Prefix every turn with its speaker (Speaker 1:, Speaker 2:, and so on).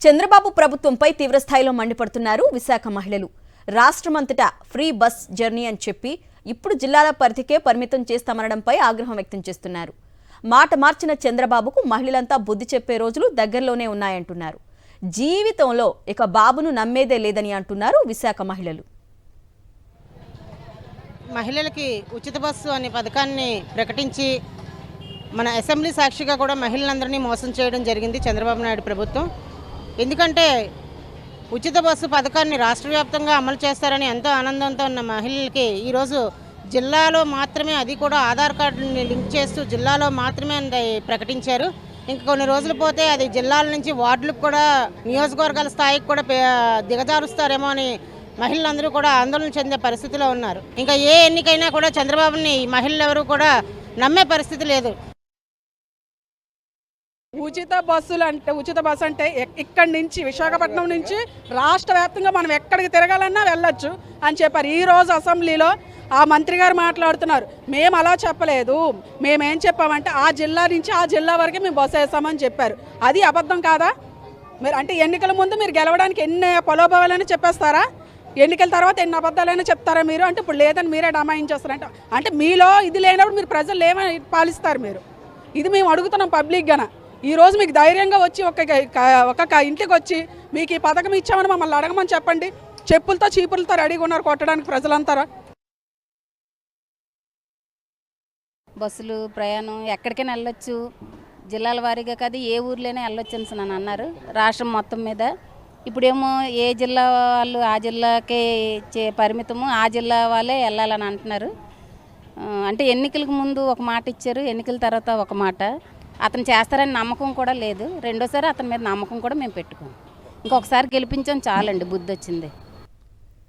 Speaker 1: చంద్రబాబు ప్రభుత్వంపై తీవ్రస్థాయిలో మండిపడుతున్నారు విశాఖ మహిళలు. రాష్ట్రమంతటా ఫ్రీ బస్ జర్నీ అని చెప్పి ఇప్పుడు జిల్లాల పరిధికే పరిమితం చేస్తామనడంపై ఆగ్రహం వ్యక్తం చేస్తున్నారు. మాట మార్చిన చంద్రబాబుకు మహిళలంతా బుద్ధి చెప్పే రోజులు దగ్గరలోనే ఉన్నాయంటున్నారు. జీవితంలో ఇక బాబును నమ్మేదే లేదని అంటున్నారు విశాఖ మహిళలు.
Speaker 2: మహిళలకి ఉచిత బస్సు అనే పథకాన్ని ప్రకటించి మన అసెంబ్లీ సాక్షిగా కూడా మహిళలందరినీ మోసం చేయడం జరిగింది చంద్రబాబు నాయుడు ప్రభుత్వం. ఎందుకంటే ఉచిత బస్సు పథకాన్ని రాష్ట్ర వ్యాప్తంగా అమలు చేస్తారని ఎంతో ఆనందంతో ఉన్న మహిళలకి ఈరోజు జిల్లాలో మాత్రమే, అది కూడా ఆధార్ కార్డుని లింక్ చేస్తూ జిల్లాలో మాత్రమే ప్రకటించారు. ఇంకా కొన్ని రోజులు పోతే అది జిల్లాల నుంచి వార్డులకు కూడా, నియోజకవర్గాల స్థాయికి కూడా దిగజారుస్తారేమో అని మహిళలందరూ కూడా ఆందోళన చెందే పరిస్థితిలో ఉన్నారు. ఇంకా ఏ ఎన్నికైనా కూడా చంద్రబాబుని మహిళలు ఎవరు కూడా నమ్మే పరిస్థితి లేదు.
Speaker 3: ఉచిత బస్సు అంటే ఇక్కడి నుంచి విశాఖపట్నం నుంచి రాష్ట్ర వ్యాప్తంగా మనం ఎక్కడికి తిరగాలన్నా వెళ్ళొచ్చు అని చెప్పారు. ఈరోజు అసెంబ్లీలో ఆ మంత్రి గారు మాట్లాడుతున్నారు, మేము అలా చెప్పలేదు, మేమేం చెప్పామంటే ఆ జిల్లా నుంచి ఆ జిల్లా వరకే మేము బస్సు వేస్తామని చెప్పారు. అది అబద్ధం కాదా? మీరు అంటే ఎన్నికల ముందు మీరు గెలవడానికి ఎన్ని పొలోభావాలని చెప్పేస్తారా? ఎన్నికల తర్వాత ఎన్ని అబద్ధాలైనా చెప్తారా మీరు? అంటే ఇప్పుడు లేదని మీరే డమాయించేస్తారంట. అంటే మీలో ఇది లేనప్పుడు మీరు ప్రజలు ఏమని పాలిస్తారు మీరు? ఇది మేము అడుగుతున్నాం పబ్లిక్గాన. ఈరోజు మీకు ధైర్యంగా వచ్చి ఒక ఇంటికి వచ్చి మీకు ఈ పథకం ఇచ్చామని మమ్మల్ని అడగమని చెప్పండి. చెప్పులతో చీపులతో రెడీగా ఉన్నారు కొట్టడానికి ప్రజలంతారా.
Speaker 4: బస్సులు ప్రయాణం ఎక్కడికైనా వెళ్ళొచ్చు, జిల్లాల వారీగా కాదు ఏ ఊర్లోనే వెళ్ళొచ్చు అని నన్ను అన్నారు రాష్ట్రం మొత్తం మీద. ఇప్పుడేమో ఏ జిల్లా వాళ్ళు ఆ జిల్లాకే పరిమితము, ఆ జిల్లా వాళ్ళే వెళ్ళాలని అంటున్నారు. అంటే ఎన్నికలకు ముందు ఒక మాట ఇచ్చారు, ఎన్నికల తర్వాత ఒక మాట. అతను చేస్తారని నమ్మకం కూడా లేదు. రెండోసారి అతని మీద నమ్మకం కూడా మేము పెట్టుకోం. ఇంకొకసారి గెలిపించాం చాలండి, బుద్ధి వచ్చింది.